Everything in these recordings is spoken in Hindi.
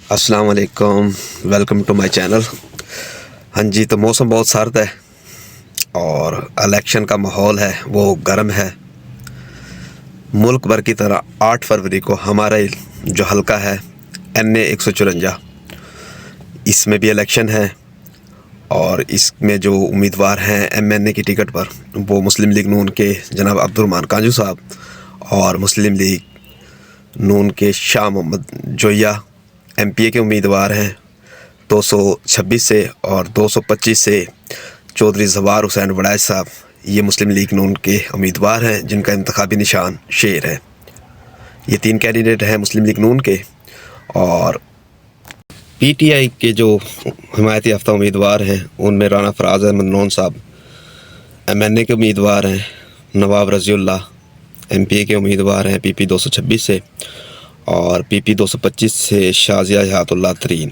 अस्सलाम वालेकुम, वेलकम टू माय चैनल। हाँ जी, तो मौसम बहुत सर्द है और इलेक्शन का माहौल है वो गर्म है। मुल्क भर की तरह 8 फरवरी को हमारा जो हलका है NA 154, इसमें भी इलेक्शन है और इसमें जो उम्मीदवार हैं MNA की टिकट पर वो मुस्लिम लीग नून के जनाब अब्दुर्रहमान कांजू साहब और मुस्लिम लीग नून के शाह मोहम्मद जोया MPA के उम्मीदवार हैं। 226 से और 225 से चौधरी ज़फ़र हुसैन वड़ैच साहब ये मुस्लिम लीग नून के उम्मीदवार हैं जिनका इंतखाबी निशान शेर है। ये 3 कैंडिडेट हैं मुस्लिम लीग नून के। और PTI के जो हिमायत याफ्ता उम्मीदवार हैं उनमें राना फराज अहमद नून साहब MNA के उम्मीदवार हैं, नवाब रज़ीउल्लाह MPA के उम्मीदवार हैं PP 226 से, और PP 225 से शाज़िया हयातुल्लाह तरीन।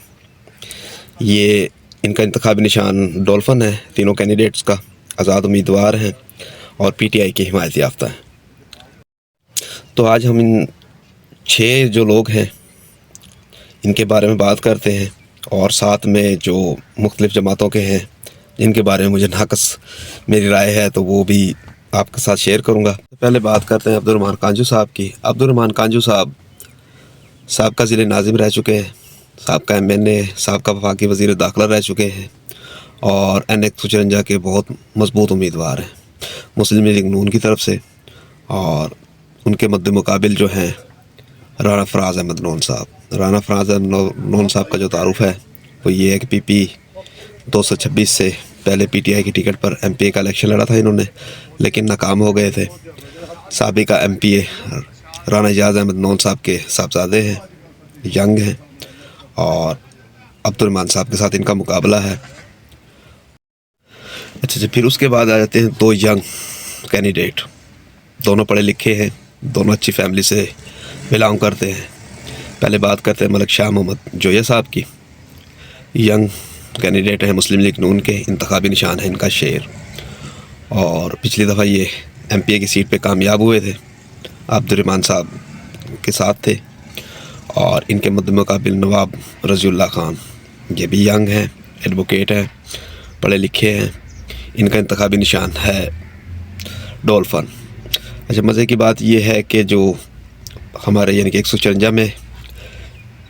ये इनका इंतखाबी निशान डॉल्फिन है। तीनों कैंडिडेट्स का आज़ाद उम्मीदवार हैं और PTI के हिमायत याफ्ता हैं। तो आज हम इन 6 जो लोग हैं इनके बारे में बात करते हैं और साथ में जो मुख्तलिफ़ जमातों के हैं जिनके बारे में मुझे नाक़स मेरी राय है तो वो भी आपके साथ शेयर करूँगा। पहले बात करते हैं अब्दुर्रहमान कांजू साहब की। अब्दुर्रहमान कांजू साहब साबका ज़िले नाज़िम रह चुके हैं, साबका MNA, साबका वफाकी वज़ीर दाखिला रह चुके हैं और NA 154 के बहुत मजबूत उम्मीदवार हैं मुस्लिम लीग नून की तरफ से। और उनके मद्दे मुकाबिल जो हैं राना फराज अहमद नून साहब। राना फराज अहमद नून साहब का जो तारुफ है वो ये है कि PP 226 से पहले PTI की टिकट पर MPA का इलेक्शन लड़ा था इन्होंने, लेकिन नाकाम हो गए थे। साबिका MPA राना एजाज़ अहमद नून साहब के साहबजादे हैं, यंग हैं और अब्दुर्रहमान साहब के साथ इनका मुकाबला है। अच्छा, फिर उसके बाद आ जाते हैं 2 यंग कैंडिडेट। दोनों पढ़े लिखे हैं, दोनों अच्छी फैमिली से बिलोंग करते हैं। पहले बात करते हैं मलिक शाह मोहम्मद जोया साहब की। यंग कैंडिडेट हैं मुस्लिम लीग नून के, इंतखाबी निशान है इनका शेर, और पिछली दफ़ा ये MPA की सीट पे कामयाब हुए थे, अब्दुर्रहमान साहब के साथ थे। और इनके मद्दे मुकाबिल नवाब रज़ीउल्लाह खान, ये भी यंग हैं, एडवोकेट हैं, पढ़े लिखे हैं। इनका इंतखाबी निशान है डॉल्फिन। अच्छा, मज़े की बात यह है कि जो हमारे यानी कि 154 में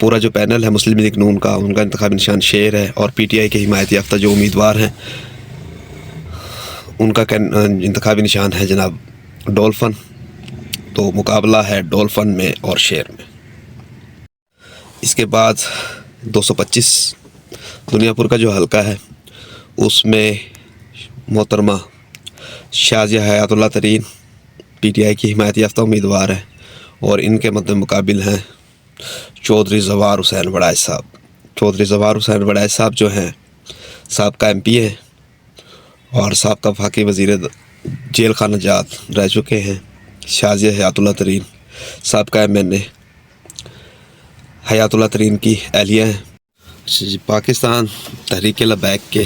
पूरा जो पैनल है मुस्लिम लीग नून का, उनका इंतखाबी निशान शेर है और PTI के हिमायत याफ्ता जो उम्मीदवार हैं उनका इंतखाबी निशान है जनाब डॉल्फिन। तो मुकाबला है डॉल्फिन में और शेर में। इसके बाद 225 दुनियापुर का जो हलका है उसमें मोहतरमा शाज़िया हयातुल्लाह तरीन PTI की हिमायत याफ्ता उम्मीदवार है और इनके मद्दे मुकाबिल हैं चौधरी ज़फ़र हुसैन वड़ैच साहब। चौधरी ज़फ़र हुसैन वड़ैच साहब जो हैं साबका MPA हैं और साबका वफाकी वज़ीर जेल खाना जात रह चुके हैं। शाज़िया हयातुल्लाह तरीन साबका MNA हयातुल्लाह तरीन की अहलिया हैं। पाकिस्तान तहरीक लबैक के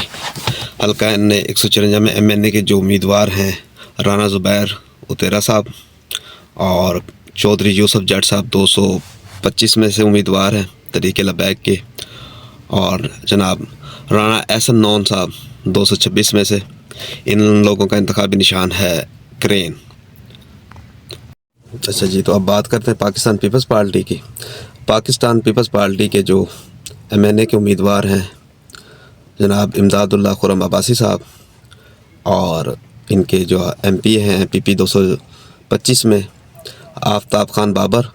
हल्का NA 154 में MNA के जो उम्मीदवार हैं राना ज़ुबैर उतेरा साहब और चौधरी यूसुफ जट साहब 225 में से उम्मीदवार हैं तहरीक लबैक के, और जनाब राना एहसन नौन साहब 226 में से। इन लोगों का इंतखाबी निशान है क्रेन। अच्छा जी, तो अब बात करते हैं पाकिस्तान पीपल्स पार्टी की। पाकिस्तान पीपल्स पार्टी के जो MNA के उम्मीदवार हैं जनाब इमदादुल्लाह खुरम अब्बासी साहब, और इनके जो MPA हैं PP 225 में आफ्ताब खान बाबर,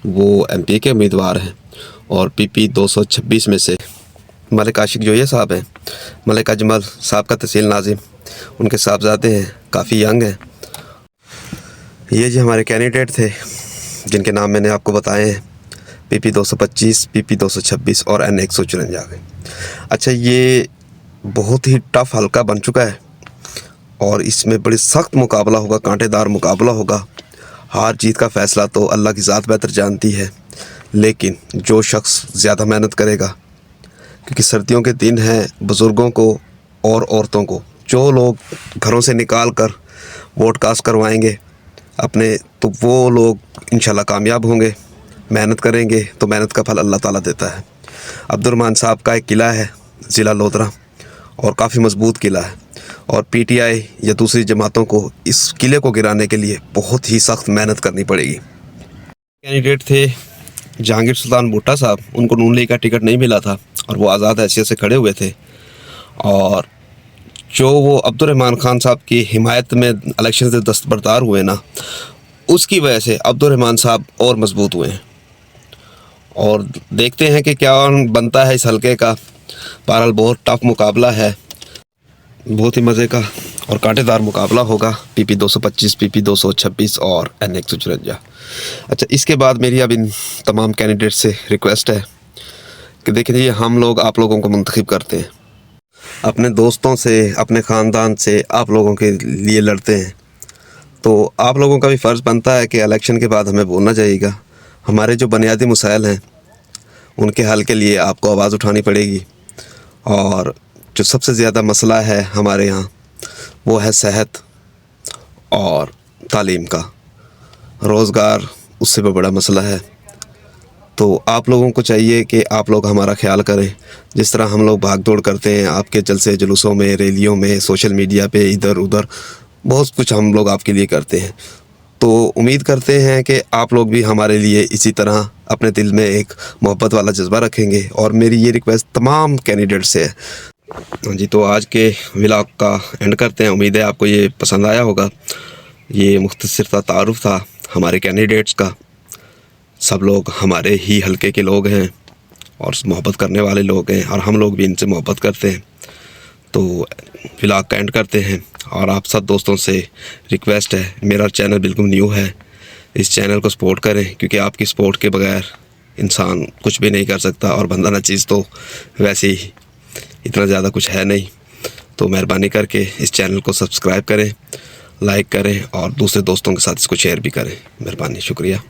वो MPA के उम्मीदवार हैं, और PP 226 में से मलिक आशिक जोया साहब हैं। मलिक अजमल साहब का तहसील नाज़िम, उनके साहबजादे हैं, काफ़ी यंग हैं। ये जी हमारे कैंडिडेट थे जिनके नाम मैंने आपको बताए हैं, PP 225, PP 226 और NA 154 के। अच्छा, ये बहुत ही टफ़ हल्का बन चुका है और इसमें बड़ी सख्त मुकाबला होगा, कांटेदार मुकाबला होगा। हार जीत का फ़ैसला तो अल्लाह की ज़ात बेहतर जानती है, लेकिन जो शख्स ज़्यादा मेहनत करेगा, क्योंकि सर्दियों के दिन हैं, बुज़ुर्गों को और औरतों को जो लोग घरों से निकाल कर वोट कास्ट करवाएंगे अपने, तो वो लोग इंशाल्लाह कामयाब होंगे। मेहनत करेंगे तो मेहनत का फल अल्लाह ताला देता है। अब्दुर्रहमान साहब का एक किला है ज़िला लोधरा, और काफ़ी मजबूत किला है, और पीटीआई या दूसरी जमातों को इस किले को गिराने के लिए बहुत ही सख्त मेहनत करनी पड़ेगी। कैंडिडेट थे जहांगीर सुल्तान भुट्टो साहब, उनको नून लीग का टिकट नहीं मिला था और वो आज़ाद हैसियत से खड़े हुए थे, और जो वो अब्दुर्रहमान खान साहब की हिमायत में इलेक्शन से दस्तबरदार हुए ना, उसकी वजह से अब्दुर्रहमान साहब और मजबूत हुए हैं। और देखते हैं कि क्या बनता है इस हलके का। बहरहाल बहुत टफ मुकाबला है, बहुत ही मज़े का और कांटेदार मुकाबला होगा। पीपी 225, पीपी 226 और NA 154। अच्छा, इसके बाद मेरी अब इन तमाम कैंडिडेट से रिक्वेस्ट है कि देखिए, हम लोग आप लोगों को मुंतखब करते हैं, अपने दोस्तों से, अपने ख़ानदान से आप लोगों के लिए लड़ते हैं, तो आप लोगों का भी फ़र्ज़ बनता है कि इलेक्शन के बाद हमें बोलना चाहिएगा। हमारे जो बुनियादी मसाइल हैं उनके हल के लिए आपको आवाज़ उठानी पड़ेगी, और जो सबसे ज़्यादा मसला है हमारे यहाँ वो है सेहत और तालीम का। रोज़गार उससे भी बड़ा मसला है। तो आप लोगों को चाहिए कि आप लोग हमारा ख्याल करें। जिस तरह हम लोग भाग दौड़ करते हैं आपके जलसे जुलूसों में, रैलियों में, सोशल मीडिया पे, इधर उधर बहुत कुछ हम लोग आपके लिए करते हैं। तो उम्मीद करते हैं कि आप लोग भी हमारे लिए इसी तरह अपने दिल में एक मोहब्बत वाला जज्बा रखेंगे। और मेरी ये रिक्वेस्ट तमाम कैंडिडेट से है। हाँ जी, तो आज के व्लॉग का एंड करते हैं। उम्मीद है आपको ये पसंद आया होगा। ये मुख्तसर सा तारुफ था हमारे कैंडिडेट्स का। सब लोग हमारे ही हलके के लोग हैं और मोहब्बत करने वाले लोग हैं, और हम लोग भी इनसे मोहब्बत करते हैं। तो व्लॉग का एंड करते हैं, और आप सब दोस्तों से रिक्वेस्ट है, मेरा चैनल बिल्कुल न्यू है, इस चैनल को सपोर्ट करें, क्योंकि आपकी सपोर्ट के बगैर इंसान कुछ भी नहीं कर सकता, और बंदा ना चीज़ तो वैसे ही इतना ज़्यादा कुछ है नहीं। तो मेहरबानी करके इस चैनल को सब्सक्राइब करें, लाइक करें, और दूसरे दोस्तों के साथ इसको शेयर भी करें। मेहरबानी, शुक्रिया।